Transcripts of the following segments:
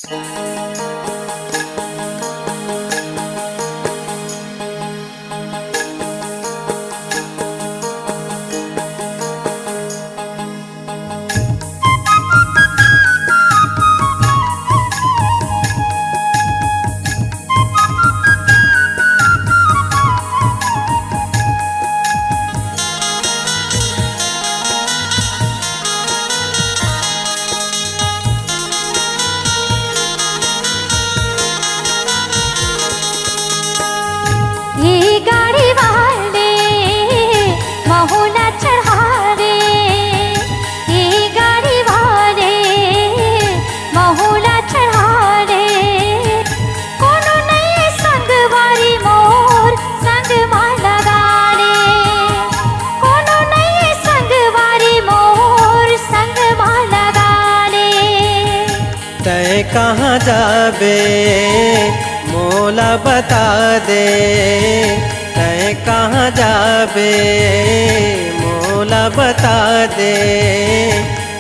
ये गाड़ी वाले महुला चढ़ा रे, ये गाड़ी वाले महुला चढ़ा रे। कोनो नहीं संगवारी मोर संग माला गाले, कोनो नहीं संगवारी मोर संग माला गाले। तय कहाँ जाबे मोला बता दे, तय कहाँ जाबे मोला बता दे।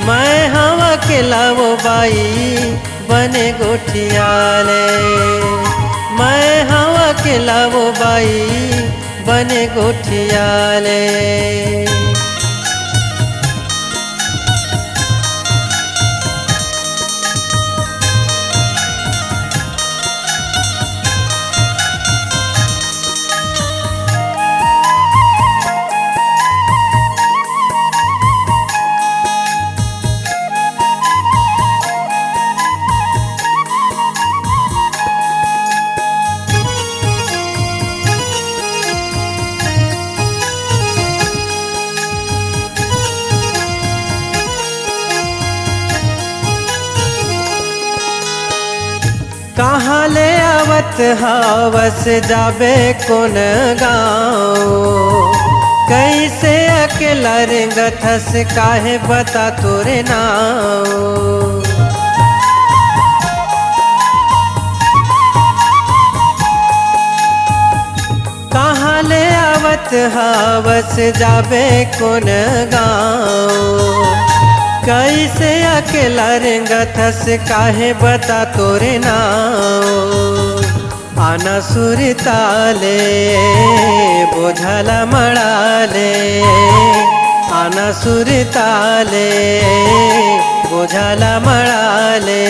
मैं हवा अकेला वो बाई बने गोठियाले, मैं हवा अकेला वो बाई बने गोठियाले। कहाँ ले आवत हवस जाबे कोन गाँव, कैसे अकेला रेंगथस काहे बता तोरे नाव। कहाँ ले आवत हवस जाबे कोन गाँव, कैसे अकेला रेंगथस काहे बता तोरे नाव। आना सुरताले बोझला मड़ाले, आना सुरताले बोझला मड़ाले।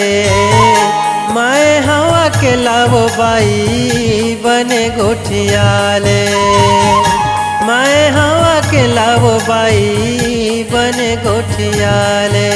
मैं हवा अकेला वो बाई बने गोठियाले, मैं हवा अकेला वो बाई बने गोठियाले।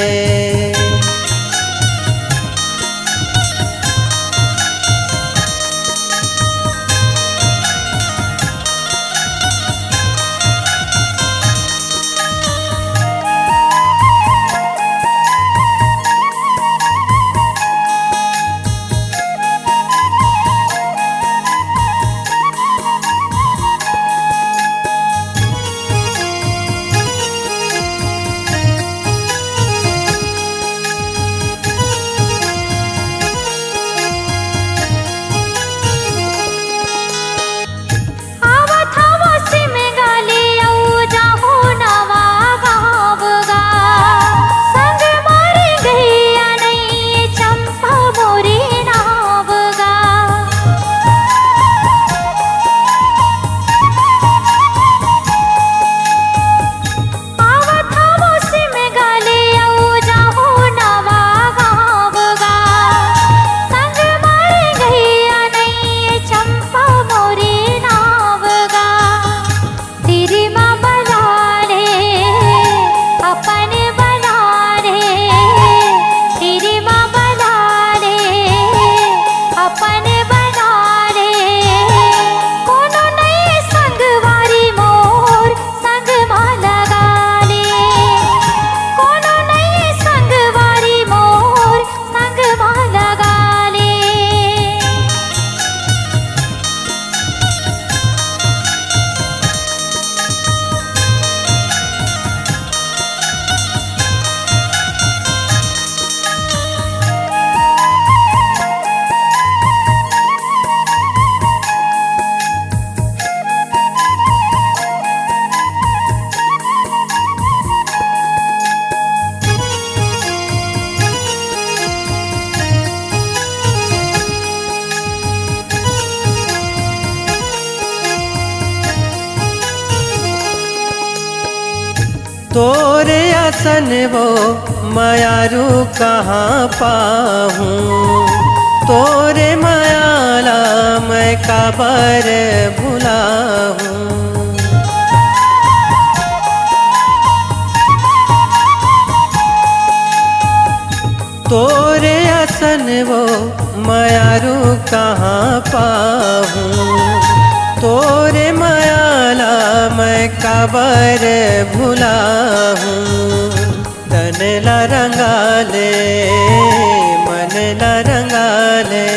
तोरे असन वो मायारू कहाँ पाहूँ, तोरे मायाला मैं काबर भुलाहूँ। तोरे असन वो मायारू कहाँ पाहूँ, तोरे मायाला मैं काबर भुलाहूँ। तन ला रंगाले मन ला रंगाले,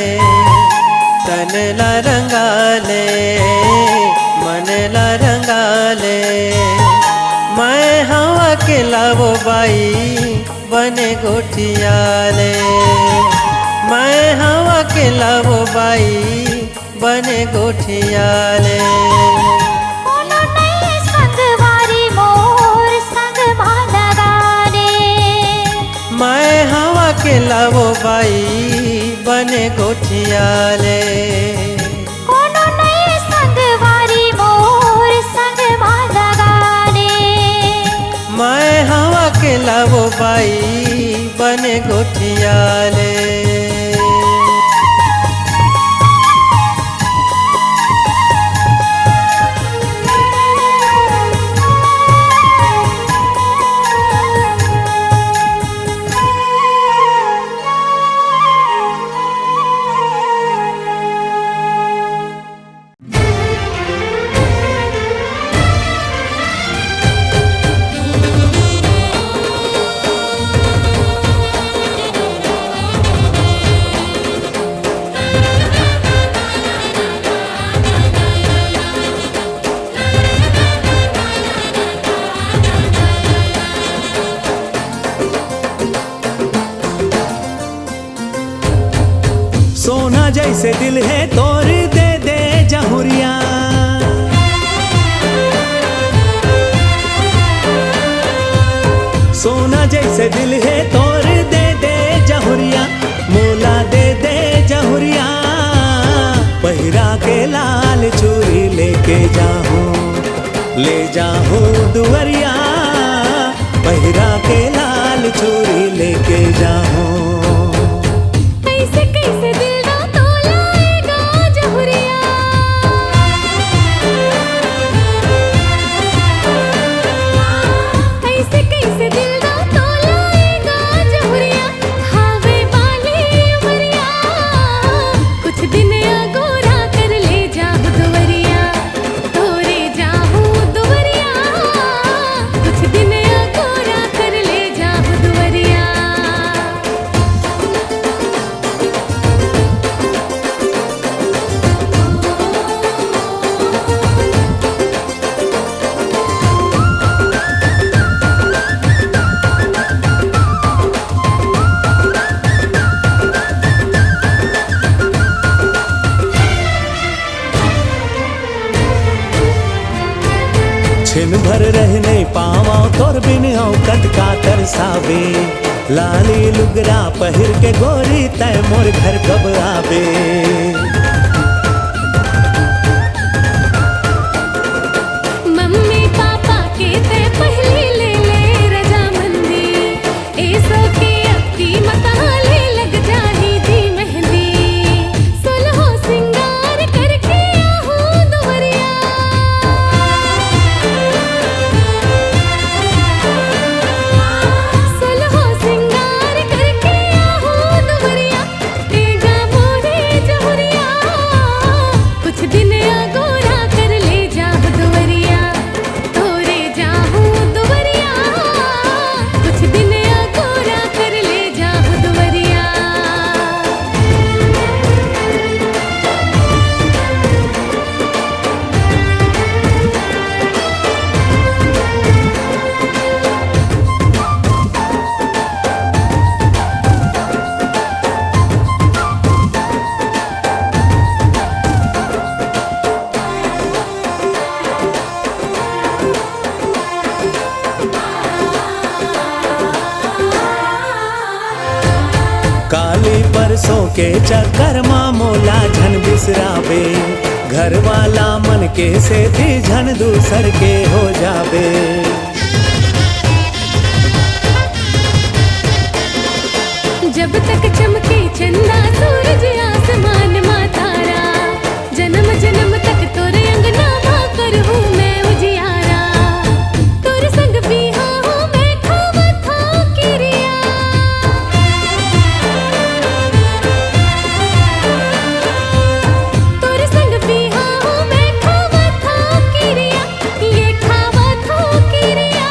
तन ला रंगाले मन ला रंगाले। मैं हूँ अकेला वो बाई बने गोठियाले, मैं हूँ अकेला वो बाई बने गोठियाले। कोनो नहीं संगवारी मोर संग मालगाने, मैं हूँ अकेला वो बाई बने गोठियाले। कोनो नहीं संगवारी मोर संग मालगाने, मैं हूँ अकेला वो बाई बने गोठियाले। सोना जैसे दिल है तोड़ दे दे जहुरिया, सोना जैसे दिल है तोड़ दे दे जहुरिया, मोला दे दे जहुरिया। पहिरा के लाल चूड़ी लेके जाहूँ, ले जाहूँ दुवरिया, पहिरा के लाल चूड़ी लेके जाहूँ। कैसे कैसे दिल ना तोलाएगा जहुरिया, कैसे कैसे दिल ना तोलाएगा जहुरिया। हावे वाली उमरिया कुछ दिन अगोरा कर ले जाहू दुवरिया, तोरे जाहू दुवरिया कुछ दिन अगोरा कर ले जाहू दुवरिया। छिन भर रहने पावा तोर बिन औकत का तरसावे, लाली लुगरा पहिर के गोरी तय मोर घर कब आवे। मम्मी पापा के ते पहली ले ले रजामंदी, ऐसो की अब की मताले लग जाही दी मेहंदी। सुलहो सिंगार करके आहूँ दुवरिया, सुलहो सिंगार करके आहूँ दुवरिया। तेगा मोरे जहुरिया कुछ दिन अगोरा कर ले जाहू दुवरिया, तोरे जाहू दुवरिया कुछ दिन अगोरा कर ले जाहू दुवरिया। काली परसों के चक्कर माँ मोला झन बिसरावे, घर वाला मन के से थी झन दूसर के हो जावे। जब तक चमके चंदा सूरज आसमान मा तारा, जन्म जन्म तक तोरे अंगना मा करहूं मैं उजियारा। तोरे संग बिहा हूँ मैं खावत हूँ किरिया, तोरे संग बिहा हूँ मैं खावत हूँ किरिया, ये खावत हूँ किरिया।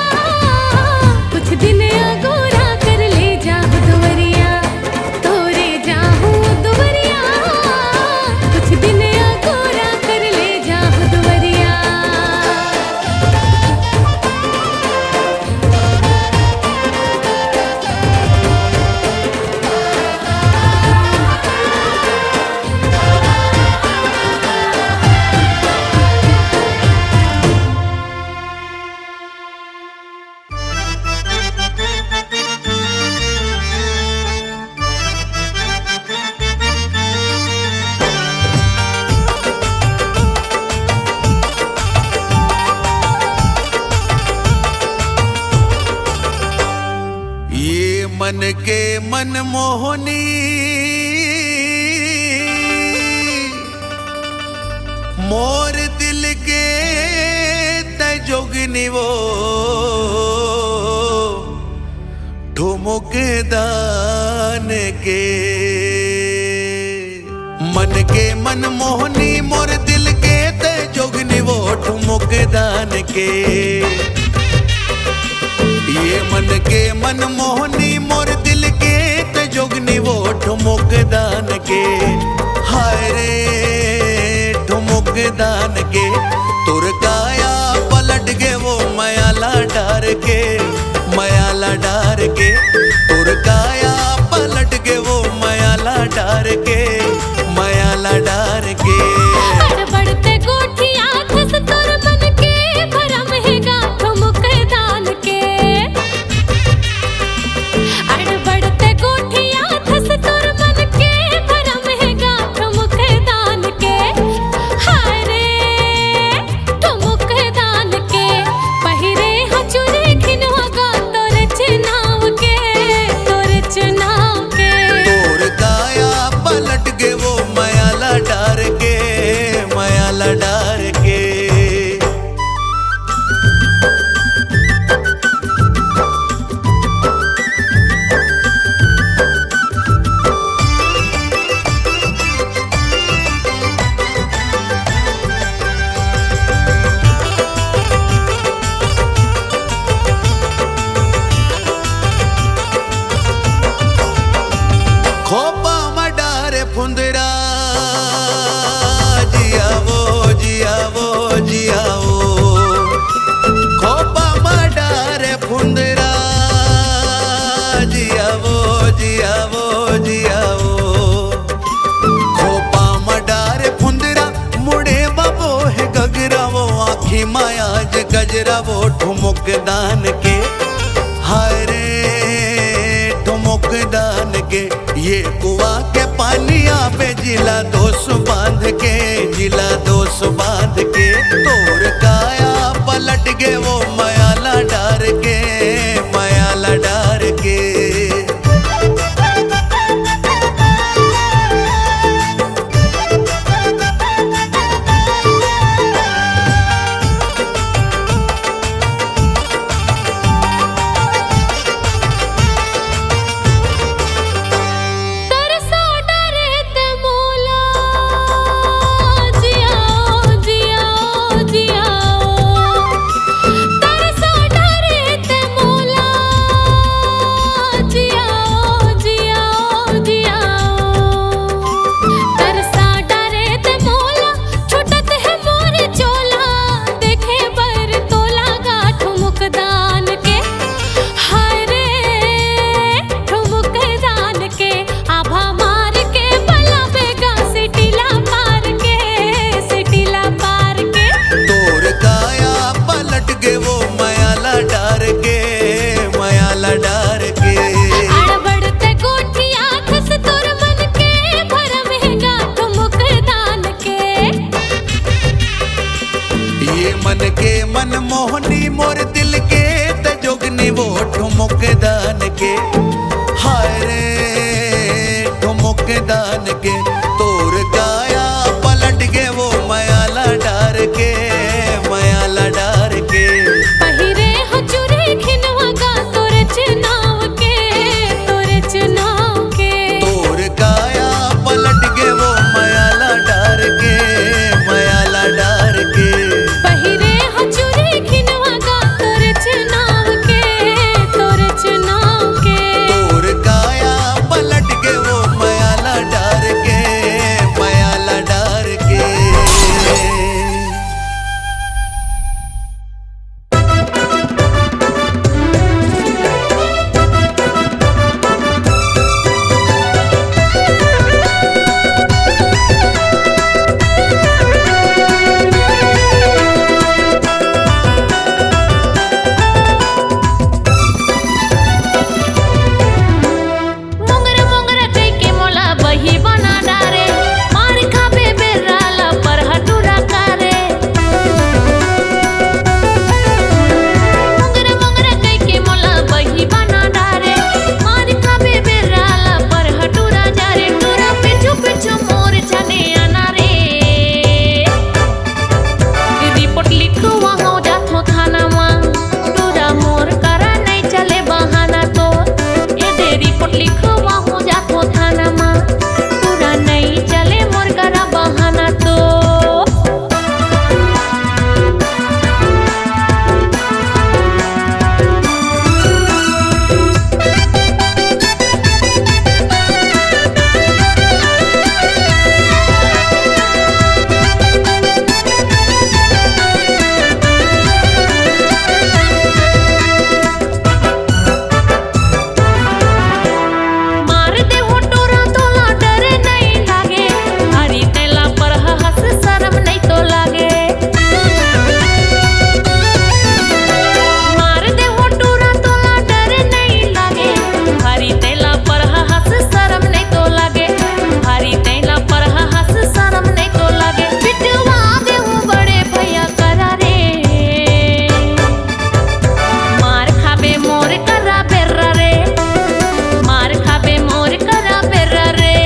कुछ दिन अगोरा कर ले जाहु दुवरिया, तोरे जाहू दुवरिया। कुछ दिन अगोरा कर ले जाहु दुवरिया। ये मन के मनमोहनी मोर दिल के तजोगनी वो ठुमुक दान के। मन के मनमोहनी मोर दिल के तजोगनी वो ठुमुक दान के। ये मन के मनमोहनी मोर दिल के तजोगनी वो ठुमुक दान के। हाय रे ठुमुक दान के, तुर काया पलट गए वो मयाला डार के, मयाला डार के। तुर काया पलट गए वो मयाला डार के, मयाला डार के। बढ़ते गोठिया धस तोर मन के भरम है गा ठुमुक दान के। बढ़ते गोठिया धस तोर मन के भरम है गा ठुमुक दान के। हाय रे ठुमुक दान के, पहिरे हचुरे खिनवा गा तोर चुनाव के, तोर चुनाव के। तोर काया पलट गए वो मयाला डार के, मयाला डार के। खोपा मडारे फुंदरा जियावो जियावो जियावो। खोपा मडारे फुंदरा जियावो जियावो जियावो। खोपा मडारे फुंदरा मुड़े बाबो है गगरा वो आँखी मायाज गजरा वो ठुमुक दान के। हाय रे ठुमुक दान के, ये कुआ के पानी पे जिला दोष बांध के, जिला दोष बांध के। तोर काया पलट गए वो मयाला डार के, मयाला डार के। तरस मुकदान के। तोर काया पलट के वो मयाला डार के, मयाला डार के। पहिरे हो चूड़ी खिनवा का तोरे चुनाव के, तोरे चुनाव के। तोर काया पलट के वो मयाला डार के, मयाला डार के। पहिरे हो चूड़ी खिनवा का तोरे चुनाव के, तोरे चुनाव के। तोर काया पलट के वो मयाला डार के, मयाला डार के। मोंगरा मोंगरा कई के मोला बही बना डारे, मार खाबे बेराला पर हटूरा कारे। मोंगरा मोंगरा कई के मोला बही बना डारे, मार खाबे बेराला पर हटूरा जारे। टूरा पिछु पिछु मोर जाने आना रे, रिपोर्ट लिखवा हो जाथो थाना मा। टूरा मोर करा नहीं चले बहाना तो, ए दे रिपोर्ट लिखवा हो जाथो थाना मा। टूरा नहीं चले मोर करा बहाना तो। मार दे हो टोरा तोला डर नहीं लागे, हरी तेला पर हंस शर्म नहीं तो लागे। मार दे हो टोरा तोला डर नहीं लागे, हरी तेला पर हंस शर्म नहीं तो लागे। हरी तेला पर हंस शर्म नहीं तो लागे। पिटवा दे हूँ बड़े भैया करा रे, मार खाबे मोर करा बेर्रा रे, मार खाबे मोर करा बेर्रा रे।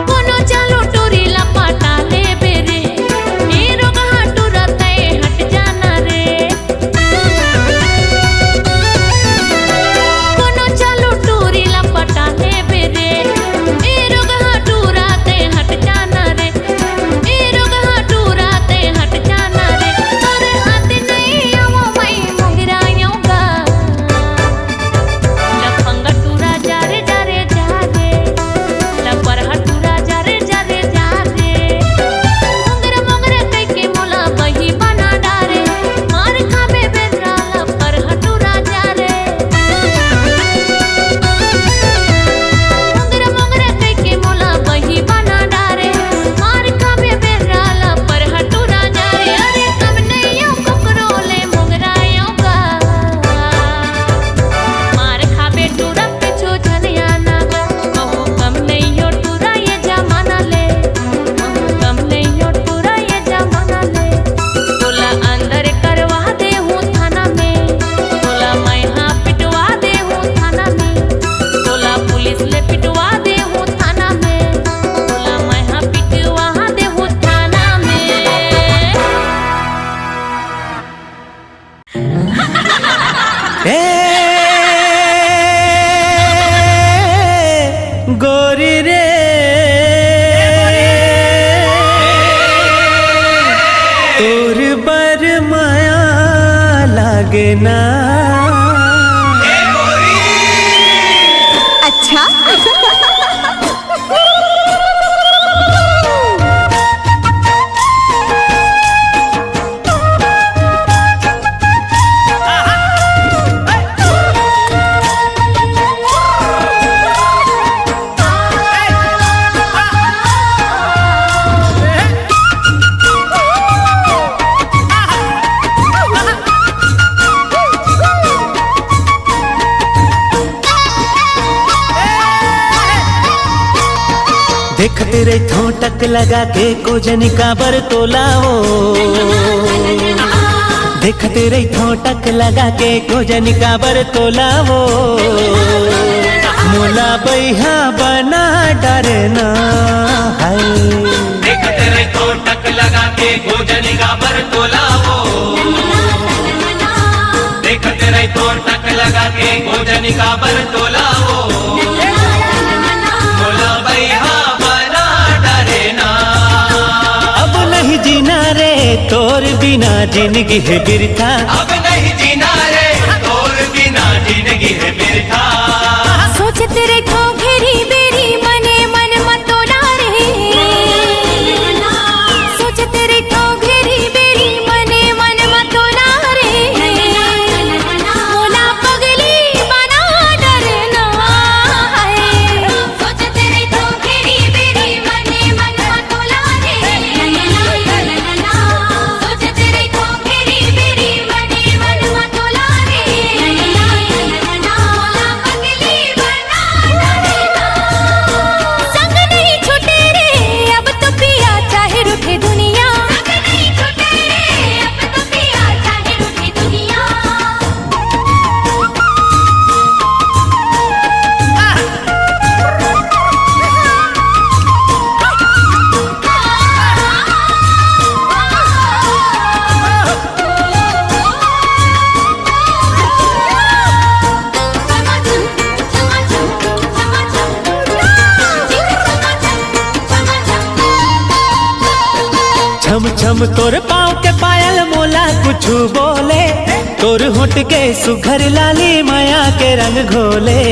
कोनो चालो टोरी लपाटा ले बेरे, ए रोगा टूरा तय हट जाना रे। कोनो चालो टोरी लपाटा ले बेरे, ए रोगा टूरा तय हट जाना रे। ए रोगा टूरा तय हट जाना रे। और हाथ नहीं आवो मई मोगरा योगा, लफंगा टूरा जारे जारे जारे, लपर हटूरा जारे जारे जारे। मोंगरा मोंगरा कई के मोला बही बना डारे, मार खाबे बेदरा लपर हटूरा जारे। मोंगरा मोंगरा कई के मोला बही बना डारे, मार खाबे बेदरा लपर हटूरा जारे। अरे कब नहीं यो कोकरोले मोंगरा योगा, मार खाबे टूरा पिछु झनिया नागा। कहूँ कम नहीं हो टूरा ये जमाना ले, कहूँ कम नहीं हो टूरा ये जमाना ले। तोला अंदर करवा दे हूँ थाना में, तोला मैं हाँ पिटवा दे हूँ थाना में। तोला पुलिस ले पिटवा दे हूँ थाना में, तोला मैं हाँ पिटवा दे हूँ थाना में। ए गोरी रे तोर बर माया लागे ना। अच्छा देखते रही ठोटक लगा के कोजनी का बर तोलाओ, देखते रही ठोटक लगा के कोजनी का बर तोलाओ, मोला बैहा बना डरना है। देखते रही ठोटक लगा के कोजनी का बर तोलाओ, देखते रही ठोटक लगा के कोजनी का बर तोलाओ, मोला बैहा बना डरना। अब नहीं जीना रे तोर बिना जिंदगी है बिरथा, अब नहीं जीना रे तोर बिना जिंदगी है बिरथा। सोचते रे ठो घेरी बेरी मने मन मतोला रे, सोचते रे ठो घेरी बेरी मने मन मतोला रे, मोला पगली बना डरना है। सोचते रे ठो घेरी बेरी मने मन मतोला रे, सोचते रे ठो घेरी बेरी मने मन मतोला रे, मोला पगली बना डरना। संग नहीं छूटे रे अब तो पिया चाहे रूठे दुनिया, संग नहीं छूटे रे अब तो पिया चाहे रूठे दुनिया। छम छम तोर पाँव के पायल मोला कुछ बोले, तोर होठ के सुघर लाली माया के रंग घोले।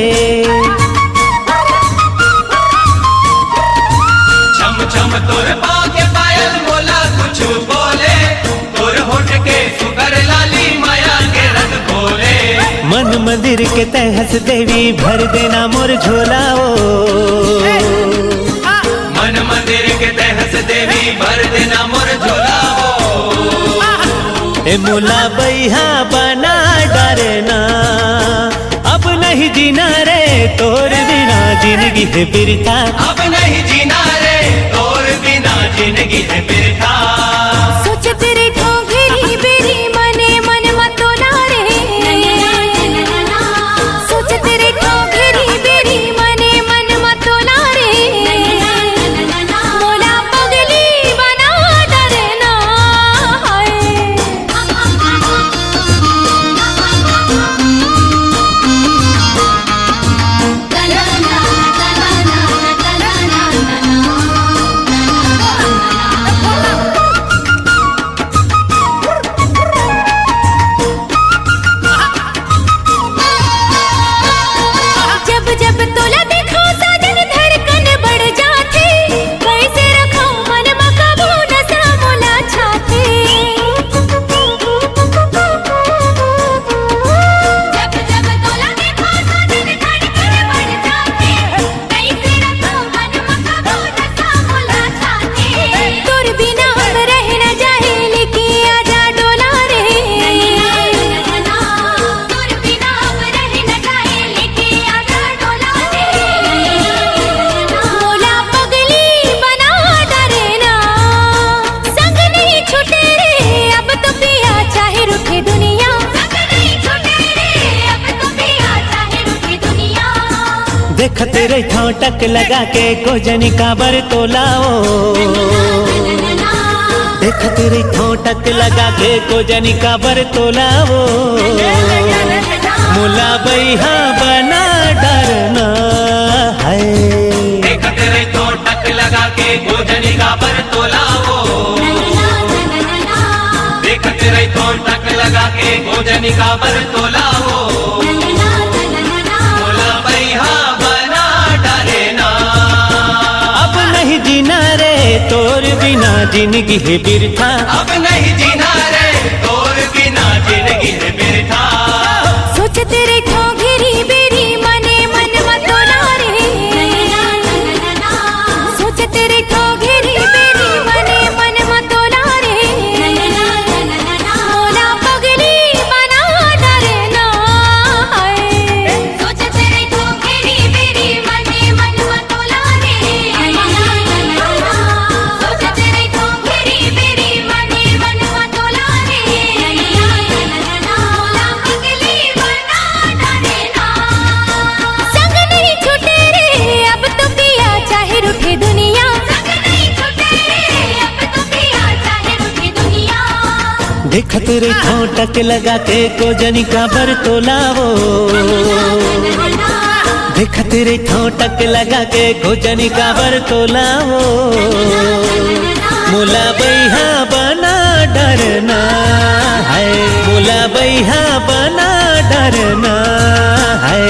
छम छम तोर पाँव के पायल मोला कुछ बोले, तोर होठ के सुगर लाली माया के रंग खोले। मन मंदिर के तहस देवी भर देना मोर झोलाओ, मन मंदिर के तहस देवी भर देना मोर झोलाओ, ए मोला बैहा बना डरना। अब नहीं जीना रे तोर बिना जिंदगी है बिरथा, अब नहीं जीना रे तोर बिना जिंदगी है बिरथा। सोचते रे ठो घेरी बेरी मने मन मतोला रे, सोचते रे ठो घेरी बेरी मने मन मतोला रे, मोला पगली बना डरना है। जब जब तोला देखो साजन धड़कन बढ़ जाती, कैसे रखो मन मकाबू नशा मोला छाती। जब जब तोला देखो साजन धड़कन बढ़ जाती, कैसे रखो मन मकाबू नशा मोला छाती। तोर बिना हम रह न जाए लेके आजा डोला रे, तोर बिना हम रह न जाए लेके आजा डोला रे, मोला पगली बना डरना। संग नहीं छूटे रे अब तो पिया चाहे रूठे दुनिया, संग नहीं छूटे रे अब तो पिया चाहे रूठे दुनिया। देखते रही ठोटक लगा के कोजनी का बर तोलाओ, देखते रही ठोटक लगा के कोजनी का बर तोलाओ, मोला बैहा बना डरना है। देखते रही ठोटक लगा के कोजनी का बर तोलाओ, देखते रही ठोटक लगा के कोजनी का बर तोलाओ, मोला बैहा बना डरना। अब नहीं जीना रे तोर बिना जिंदगी है बिरथा, अब नहीं जीना रे तोर बिना जिंदगी है बिरथा। सोचते रे ठो घेरी बेरी मने मन मतोला रे, सोचते रे ठो घेरी बेरी मने मन मतोला रे, मोला पगली बना डरना है। सोचते रे ठो घेरी बेरी मने मन मतोला रे, देख तेरे ठोटक लगा के को जनी का बर तो लावो, देख तेरे ठोटक लगा के को जनी का बर तो लावो। मोला बैहा बना डरना है, मोला बैहा बना डरना है।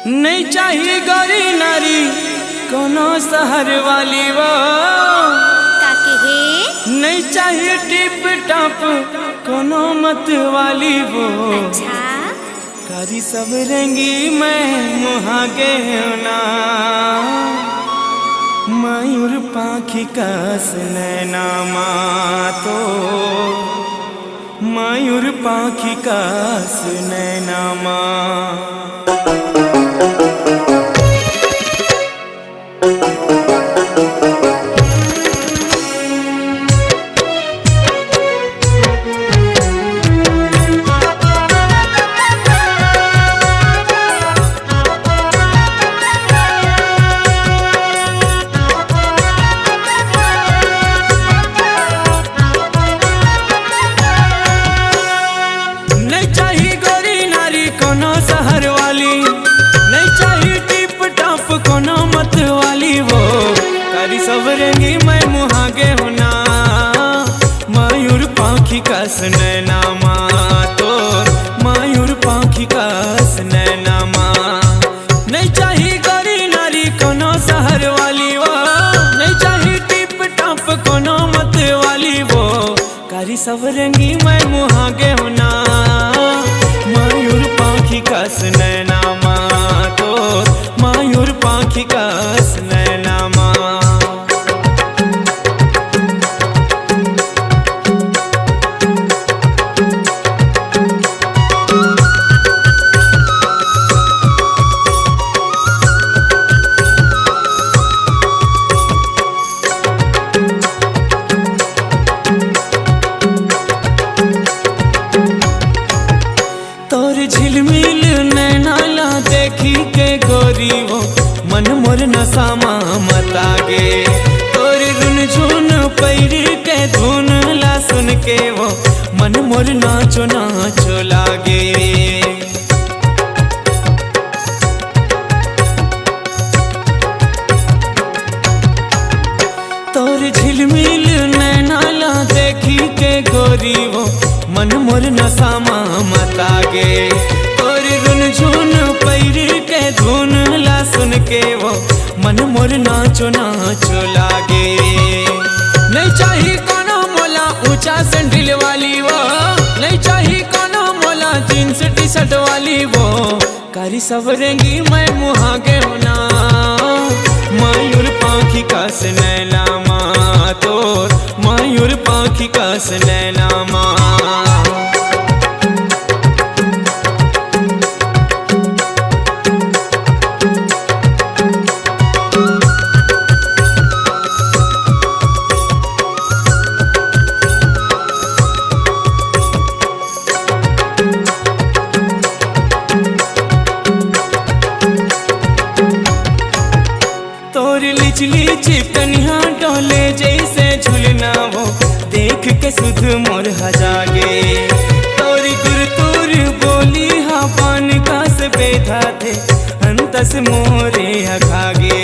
नहीं चाहिए गौरी नारी कोनो शहर वाली वो, काके हे नहीं चाहिए टिप टॉप कोनो मत वाली वो। अच्छा कारी सब रंगी मैं मुहागे ना, मयूर पाखी कस नैना तो, मयूर पाखी कस नैना कस नैना तो, मयूर पाखी कस नैना नहीं चाहिए गौरी नारी कोनो शहर वाली वो, नहीं चाहिए टिप टॉप कोनो मत वाली वो। कारी सब रंगी मैं मुहागे होना, मयूर पाखी कस नैना तो, मयूर पाखी कस नैना मन मोर नसामा मतागे। तोर रुन झुन पैर के धुन ला सुन के वो मन मोर नाचो नाचो लागे। तोर झिलमिल नैना ला देखी के गोरी वो मन मोर नसामा मतागे। तोर रुन झुन पैर के धुन ला सुन के वो मन मोर नाचो नाचो लागे। नहीं चाहिए कोनो मोला ऊंचा सैंडल वाली वो, नहीं चाहिए कोनो मोला जींस टी शर्ट वाली वो। कारी सब रंगी मैं मुहागे होना, मयूर पाखी कस नैना तोर, मयूर पाखी कस नैना चिकनिया डोले जैसे झूलना वो देख के सुध मोर हजागे। तोरी गुरतुर बोली हा पान का से बेधा थे अंतस मोरे हखागे।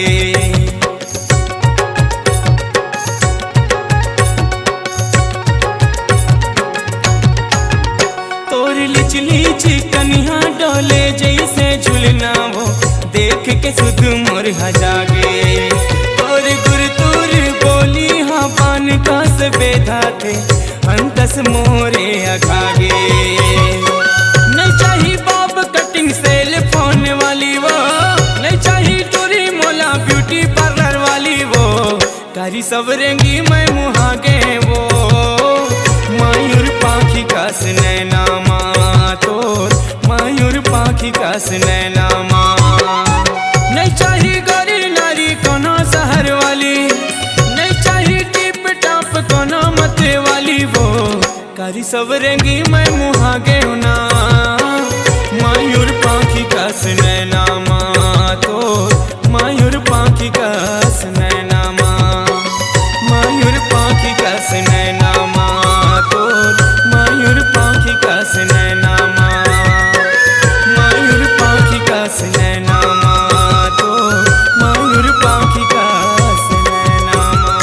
तोरी लिचली चिकनिया डोले जैसे झूलना वो देख के सुध मोर हजागे। गुर तुर बोली हाँ पान का से बेधा थे अंत कस मोरे अघागे। नहीं चाहिए बॉब कटिंग सेल फोन वाली वो, नहीं चाहिए टूरी मोला ब्यूटी पार्लर वाली वो, कारी सब रेंगी मैं मुहागे वो। मयूर पाखी कस नैना माँ तोर, मयूर पाखी कस नैना माँ। नहीं चाहिए गोरी नारी कोनो शहर वाली, नहीं चाहिए टिप टाप कोनो मते वाली वो, कारी सब रेंगी मैं मुहागे ना। मयूर पाखी कस नैना माँ तोर, मयूर पाखी कस नैना माँ, मयूर पाखी कस नैना माँ तोर, मयूर पाखी कस नैना माँ, मयूर पाखी कस नैना माँ तोर, मयूर पाखी कस नैना माँ।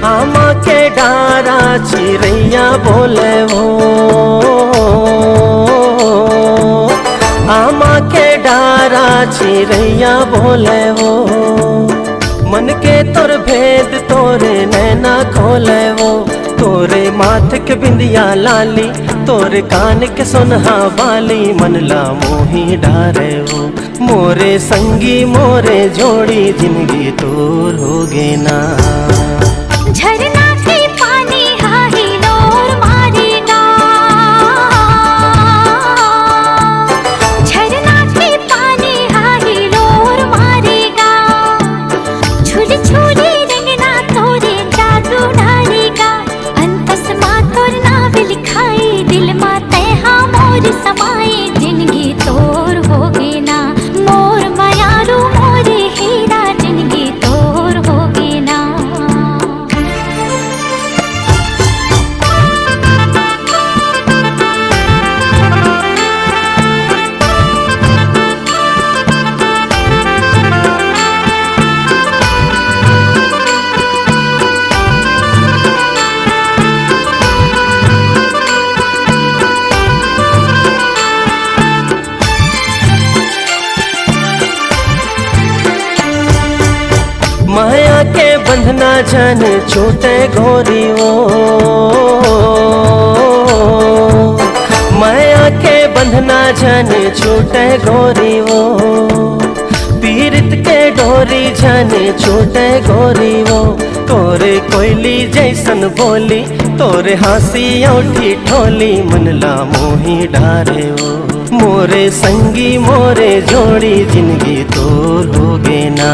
आमा के डारा चिड़ैया बोले वो, आमा के डारा चिड़ैया बोले वो, मन के तोर भेद तोरे नैना खोले वो। तोरे माथ के बिंदिया लाली, तोरे कान के सुनहा बाली, मन ला मोही डारे वो। मोरे संगी मोरे जोड़ी जिंदगी तोर होगे ना। झरना के पानी हाही नोर मारेगा, झरना के पानी हाही नोर मारेगा, झूली झूली रंगना तोरे जादू डालेगा। अंतस माँ तोर नाव लिखाई, दिल माँ तैहा मोर समाई, जिंदगी तोर होगे ना। मोर मयारू मोरे हीरा, जिंदगी तोर होगे ना। माया के बंधना जन छूटे गोरी वो, माया के बंधना जन छूटे गोरी वो, पीरित के डोरी जन छूटे गोरी वो। तोरे कोयली जैसन बोली, तोरे हंसी औठी ठोली, मन ला मोही डारे वो। मोरे संगी मोरे जोड़ी जिंदगी तोर होगे ना।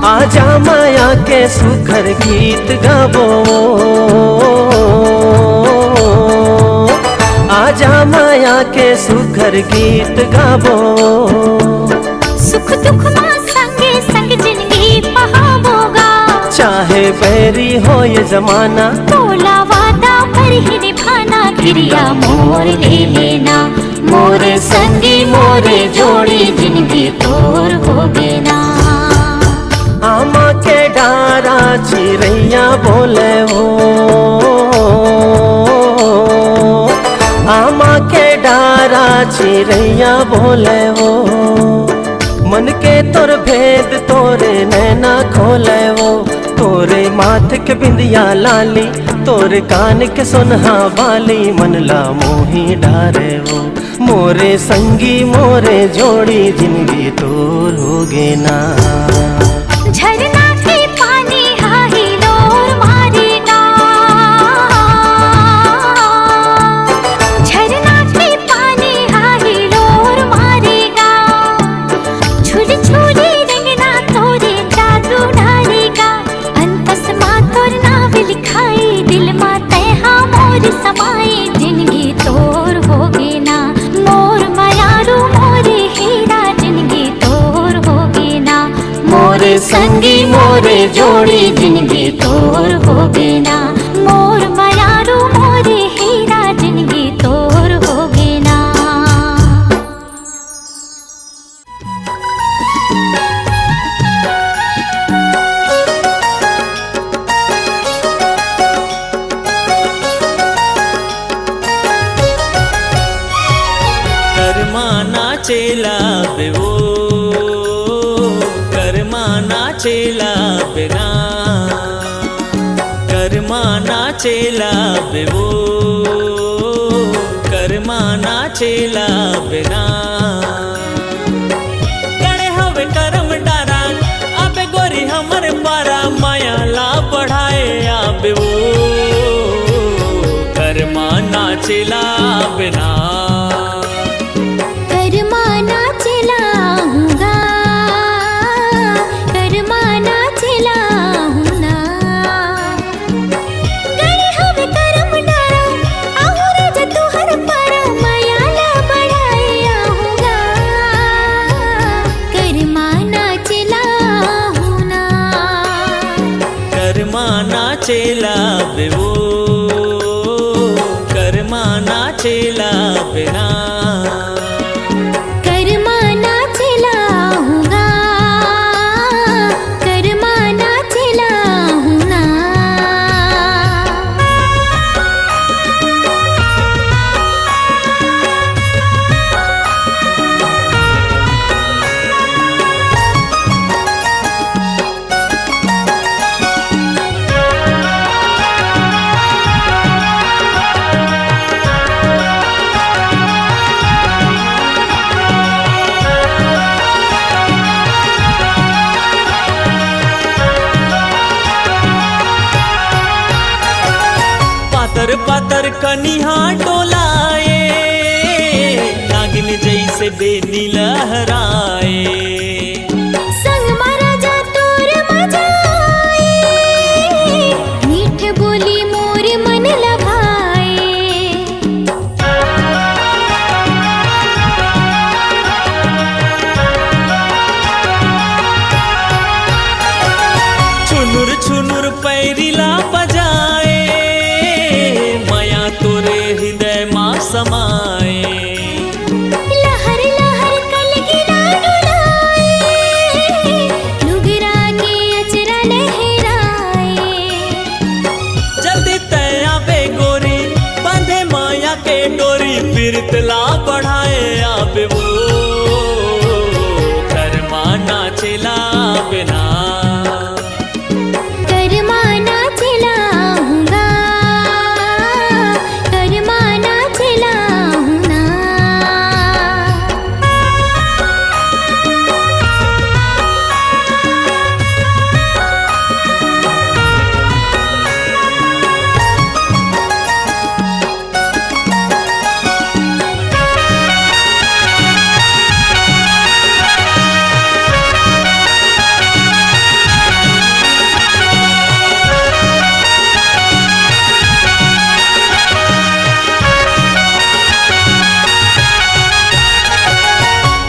आजा माया के सुखर गीत गाबो, आजा माया के सुखर गीत गाबो। सुख दुख माँ संगे संग जिंदगी बहावोगा, चाहे बैरी हो ये जमाना, तोला वादा पर ही निभाना। क्रिया मोर ले लेना, मोरे संगी मोरे जोड़ी, जिंदगी तोर होगे ना। आमा के डारा चिड़ैया बोले वो, आमा के डारा चिड़ैया बोले वो, मन के तोर भेद तोरे नैना खोले वो। तोरे माथ के बिंदिया लाली, तोरे कान के सुनहा बाली, मन ला मोही डारे वो। मोरे संगी मोरे जोड़ी, जिंदगी तोर होगे ना। झरना के पानी हाही नोर मारेगा, झरना के पानी हाही संगी मोरे जोड़ी जिंदगी तोर हो गेना मोर मयारू मोरे हीरा जिंदगी तोर हो गेना कर्मा नाचेला बेवो कर्मा नाचेला बेना कर्मा नाचेला बेवो कर्मा नाचेला बेना गणे हवे करम डारा आबे गोरी हमर पारा माया ला बढ़ाए आबे वो कर्मा नाचेला बेना कर्मा नाचेला हूँगा कर्मा नाचेला हूँ ना गणे हवे करम डारा आहुरे जे तुहर पारा मायाला बढ़ाए आहूँगा कर्मा नाचेला हूँ ना कर्मा नाचेला बेवो कर्मा नाचेला बेना कर्मा नाचेला हूँगा कर्मा नाचेला हूँ ना पातर पातर कनिहा डोलाए नागिन जैसे बेनी लहराए संग मारा जा तोर मजाए मीठ बोली मोर मन लभाए छुनुर छुनुर पैरिला बजाए माया तोरे हृदय माँ समाए लहर लहर कलगिरा डुलाए नुगरा के अचरा लहराए जल्दी तया बे गोरी बांधे माया के डोरी पीरतला बढ़ाए आबे वो कर्मा नाचेला बिना कर्मा नाचेला हूँगा कर्मा नाचेला हूँ ना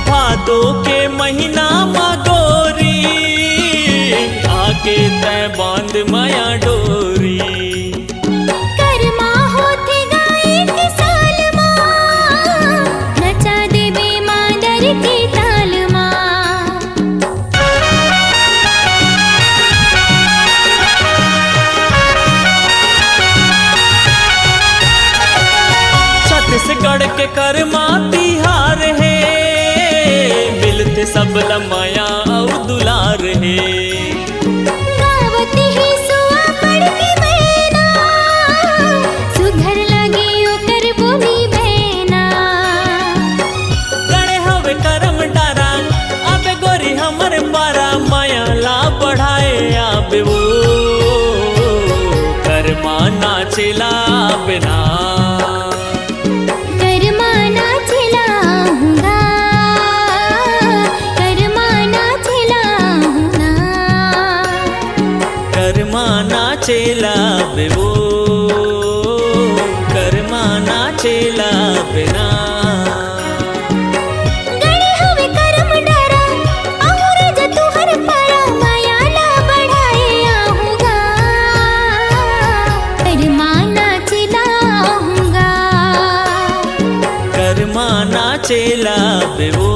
भादो के महीना मा गोरी आके तय बांध माया डोरी कर्मा होते गाए के साल माँ नचा देवे मादर के ताल माँ छत्तीसगढ़ के कर्मा तिहार है मिलते सब लमाया और दुलार है गावती ही सुआ पड़ के बहना सुघर लगे ओकर बोली बहना गणे हवे करम डारा आबे गोरी हमर पारा माया ला बढ़ाए आबे वो कर्मा नाचेला बिना कर्मा जमाना चेला बेबो